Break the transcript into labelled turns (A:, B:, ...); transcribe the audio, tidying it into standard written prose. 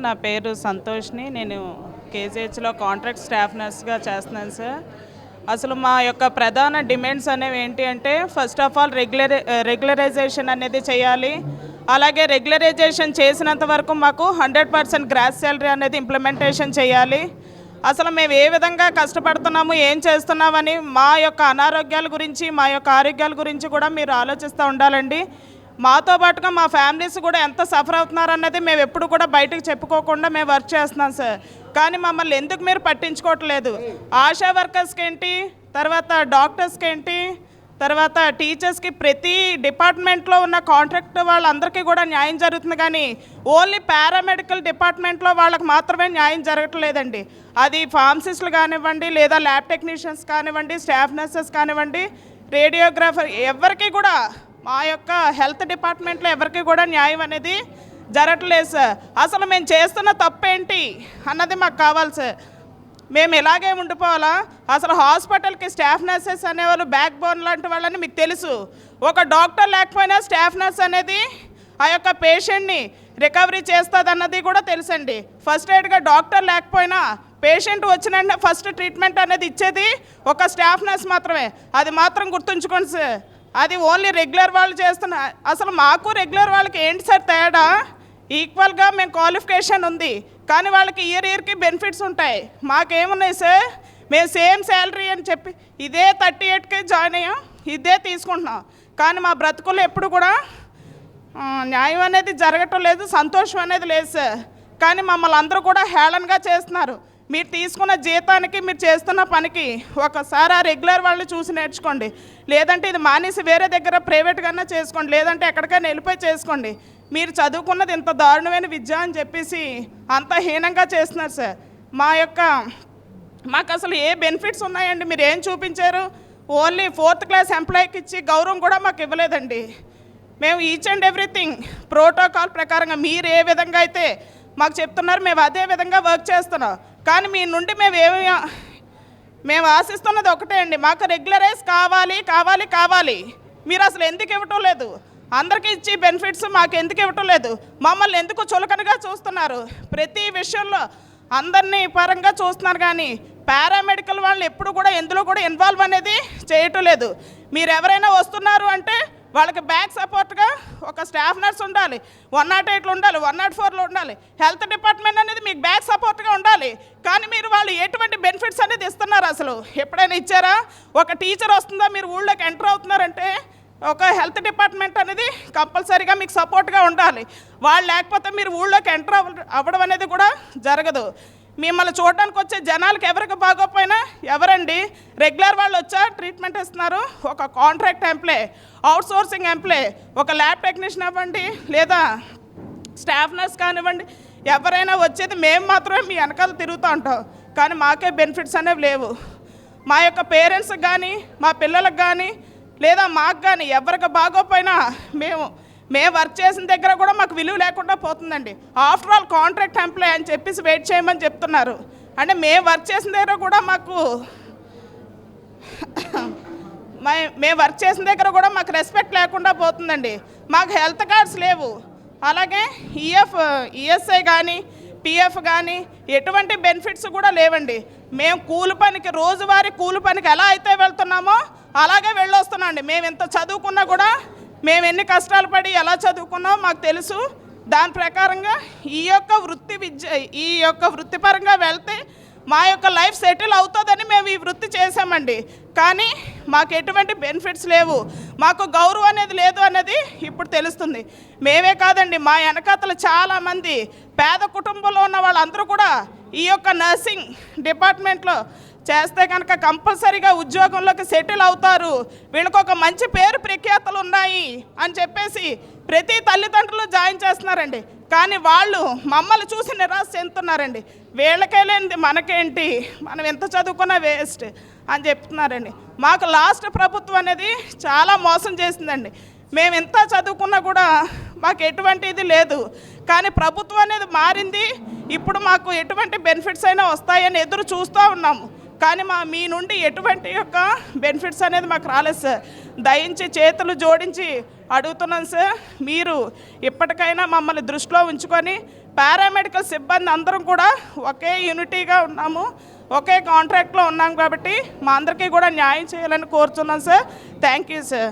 A: నా పేరు సంతోష్ని. నేను కేజీహెచ్లో కాంట్రాక్ట్ స్టాఫ్ నర్స్గా చేస్తున్నాను సార్. అసలు మా యొక్క ప్రధాన డిమాండ్స్ అనేవి ఏంటి అంటే, ఫస్ట్ ఆఫ్ ఆల్ రెగ్యులరైజేషన్ అనేది చేయాలి. అలాగే రెగ్యులరైజేషన్ చేసినంత వరకు మాకు 100% గ్రాస్ శాలరీ అనేది ఇంప్లిమెంటేషన్ చేయాలి. అసలు మేము ఏ విధంగా కష్టపడుతున్నాము, ఏం చేస్తున్నామని మా యొక్క అనారోగ్యాల గురించి, మా యొక్క ఆరోగ్యాల గురించి కూడా మీరు ఆలోచిస్తూ ఉండాలండి. మాతో పాటుగా మా ఫ్యామిలీస్ కూడా ఎంత సఫర్ అవుతున్నారు అన్నది మేము ఎప్పుడు కూడా బయటకు చెప్పుకోకుండా మేము వర్క్ చేస్తున్నాం సార్. కానీ మమ్మల్ని ఎందుకు మీరు పట్టించుకోవట్లేదు? ఆశా వర్కర్స్కి ఏంటి, తర్వాత డాక్టర్స్కి ఏంటి, తర్వాత టీచర్స్కి, ప్రతి డిపార్ట్మెంట్లో ఉన్న కాంట్రాక్ట్ వాళ్ళందరికీ కూడా న్యాయం జరుగుతుంది. కానీ ఓన్లీ పారామెడికల్ డిపార్ట్మెంట్లో వాళ్ళకి మాత్రమే న్యాయం జరగట్లేదండి. అది ఫార్మసిస్టులు కానివ్వండి, లేదా ల్యాబ్ టెక్నీషియన్స్ కానివ్వండి, స్టాఫ్ నర్సెస్ కానివ్వండి, రేడియోగ్రాఫర్, ఎవరికి కూడా మా యొక్క హెల్త్ డిపార్ట్మెంట్లో ఎవరికి కూడా న్యాయం అనేది జరగట్లేదు సార్. అసలు మేము చేస్తున్న తప్పేంటి అన్నది మాకు కావాలి సార్. మేము ఇలాగే ఉండిపోవాలా? అసలు హాస్పిటల్కి స్టాఫ్ నర్సెస్ అనేవాళ్ళు బ్యాక్ బోన్ లాంటి వాళ్ళని మీకు తెలుసు. ఒక డాక్టర్ లేకపోయినా స్టాఫ్ నర్స్ అనేది ఆ యొక్క పేషెంట్ని రికవరీ చేస్తుంది అన్నది కూడా తెలుసండి. ఫస్ట్ ఎయిడ్గా డాక్టర్ లేకపోయినా పేషెంట్ వచ్చిన వెంటనే ఫస్ట్ ట్రీట్మెంట్ అనేది ఇచ్చేది ఒక స్టాఫ్ నర్స్ మాత్రమే. అది మాత్రం గుర్తుంచుకోండి సార్. అది ఓన్లీ రెగ్యులర్ వాళ్ళు చేస్తున్న, అసలు మాకు రెగ్యులర్ వాళ్ళకి ఏంటి సార్ తేడా? ఈక్వల్గా మేము క్వాలిఫికేషన్ ఉంది, కానీ వాళ్ళకి ఇయర్కి బెనిఫిట్స్ ఉంటాయి. మాకేమున్నాయి సార్? మేము సేమ్ శాలరీ అని చెప్పి ఇదే 38కే జాయిన్ అయ్యాం, ఇదే తీసుకుంటున్నాం. కానీ మా బ్రతుకులు ఎప్పుడు కూడా న్యాయం అనేది జరగటం లేదు, సంతోషం అనేది లేదు సార్. కానీ మమ్మల్ని అందరూ కూడా హేళనగా చేస్తున్నారు. మీరు తీసుకున్న జీతానికి, మీరు చేస్తున్న పనికి ఒకసారి ఆ రెగ్యులర్ వాళ్ళు చూసి నేర్చుకోండి. లేదంటే ఇది మానేసి వేరే దగ్గర ప్రైవేట్గానే చేసుకోండి, లేదంటే ఎక్కడికైనా వెళ్ళిపోయి చేసుకోండి. మీరు చదువుకున్నది ఇంత దారుణమైన విద్య అని చెప్పేసి అంత హీనంగా చేస్తున్నారు సార్. మాకు అసలు ఏ బెనిఫిట్స్ ఉన్నాయండి? మీరు ఏం చూపించారు? ఓన్లీ 4th క్లాస్ ఎంప్లాయీకి ఇచ్చి గౌరవం కూడా మాకు ఇవ్వలేదండి. మేము ఈచ్ అండ్ ఎవ్రీథింగ్ ప్రోటోకాల్ ప్రకారంగా మీరు ఏ విధంగా అయితే మాకు చెప్తున్నారు, మేము అదే విధంగా వర్క్ చేస్తున్నాం. కానీ మీ నుండి మేము ఆశిస్తున్నది ఒకటే అండి, మాకు రెగ్యులరైజ్ కావాలి కావాలి కావాలి. మీరు అసలు ఎందుకు ఇవ్వటం లేదు? అందరికీ ఇచ్చి బెనిఫిట్స్ మాకు ఎందుకు ఇవ్వటం లేదు? మమ్మల్ని ఎందుకు చులకనగా చూస్తున్నారు? ప్రతి విషయంలో అందరినీ పరంగా చూస్తున్నారు, కానీ పారామెడికల్ వాళ్ళు ఎప్పుడు కూడా ఎందులో కూడా ఇన్వాల్వ్ అనేది చేయటం లేదు. మీరు ఎవరైనా వస్తున్నారు అంటే వాళ్ళకి బ్యాక్ సపోర్ట్గా ఒక స్టాఫ్ నర్స్ ఉండాలి, 108లో ఉండాలి, 104లో ఉండాలి. హెల్త్ డిపార్ట్మెంట్ అనేది మీకు బ్యాక్ సపోర్ట్గా ఉండాలి. కానీ మీరు వాళ్ళు ఎటువంటి బెనిఫిట్స్ అనేది ఇస్తున్నారు? అసలు ఎప్పుడైనా ఇచ్చారా? ఒక టీచర్ వస్తుందా, మీరు ఊళ్ళోకి ఎంటర్ అవుతున్నారంటే ఒక హెల్త్ డిపార్ట్మెంట్ అనేది కంపల్సరీగా మీకు సపోర్ట్గా ఉండాలి. వాళ్ళు లేకపోతే మీరు ఊళ్ళోకి ఎంటర్ అవ్వడం అనేది కూడా జరగదు. మిమ్మల్ని చూడడానికి వచ్చే జనాలకు ఎవరికి బాగోపోయినా ఎవరండి? రెగ్యులర్ వాళ్ళు వచ్చా ట్రీట్మెంట్ ఇస్తున్నారు, ఒక కాంట్రాక్ట్ ఎంప్లాయ్, అవుట్సోర్సింగ్ ఎంప్లాయ్, ఒక ల్యాబ్ టెక్నీషియన్ అవ్వండి, లేదా స్టాఫ్ నర్స్ కానివ్వండి, ఎవరైనా వచ్చేది మేము మాత్రమే మీ వెనకాల తిరుగుతూ ఉంటాం. కానీ మాకే బెనిఫిట్స్ అనేవి లేవు. మా యొక్క పేరెంట్స్కి కానీ, మా పిల్లలకు కానీ, లేదా మాకు కానీ ఎవరికి బాగోపోయినా మేము వర్క్ చేసిన దగ్గర కూడా మాకు విలువ లేకుండా పోతుందండి. ఆఫ్టర్ ఆల్ కాంట్రాక్ట్ ఎంప్లాయ్ అని చెప్పేసి వెయిట్ చేయమని చెప్తున్నారు. అంటే మేము వర్క్ చేసిన దగ్గర కూడా మాకు రెస్పెక్ట్ లేకుండా పోతుందండి. మాకు హెల్త్ కార్డ్స్ లేవు, అలాగే ఈఎస్ఐ కానీ, పిఎఫ్ కానీ ఎటువంటి బెనిఫిట్స్ కూడా లేవండి. మేము కూలి పనికి, రోజువారీ కూలి పనికి ఎలా అయితే వెళ్తున్నామో అలాగే వెళ్ళొస్తున్నాండి. మేము ఎంత చదువుకున్నా కూడా, మేము ఎన్ని కష్టాలు పడి ఎలా చదువుకున్నామో మాకు తెలుసు. దాని ప్రకారంగా ఈ యొక్క వృత్తిపరంగా వెళ్తే మా యొక్క లైఫ్ సెటిల్ అవుతుందని మేము ఈ వృత్తి చేసామండి. కానీ మాకు ఎటువంటి బెనిఫిట్స్ లేవు, మాకు గౌరవం అనేది లేదు అనేది ఇప్పుడు తెలుస్తుంది. మేమే కాదండి, మా వెనకాతలు చాలామంది పేద కుటుంబంలో ఉన్న వాళ్ళందరూ కూడా ఈ యొక్క నర్సింగ్ డిపార్ట్మెంట్లో చేస్తే కనుక కంపల్సరీగా ఉద్యోగంలోకి సెటిల్ అవుతారు, వీళ్ళకి ఒక మంచి పేరు ప్రఖ్యాతలు ఉన్నాయి అని చెప్పేసి ప్రతి తల్లిదండ్రులు జాయిన్ చేస్తున్నారండి. కానీ వాళ్ళు మమ్మల్ని చూసి నిరాశ చెందుతున్నారండి. వీళ్ళకే లేనిది మనకేంటి, మనం ఎంత చదువుకున్నా వేస్ట్ అని చెప్తున్నారండి. మాకు లాస్ట్ ప్రభుత్వం అనేది చాలా మోసం చేసిందండి. మేము ఎంత చదువుకున్నా కూడా మాకు ఎటువంటి ఇది లేదు. కానీ ప్రభుత్వం అనేది మారింది, ఇప్పుడు మాకు ఎటువంటి బెనిఫిట్స్ అయినా వస్తాయని ఎదురు చూస్తూ ఉన్నాము. కానీ మీ నుండి ఎటువంటి యొక్క బెనిఫిట్స్ అనేది మాకు రాలేదు సార్. దయించి చేతులు జోడించి అడుగుతున్నాను సార్, మీరు ఇప్పటికైనా మమ్మల్ని దృష్టిలో ఉంచుకొని పారామెడికల్ సిబ్బంది అందరం కూడా ఒకే యూనిటీగా ఉన్నాము, ఒకే కాంట్రాక్ట్లో ఉన్నాం కాబట్టి మా అందరికీ కూడా న్యాయం చేయాలని కోరుతున్నాం సార్. Thank you sir.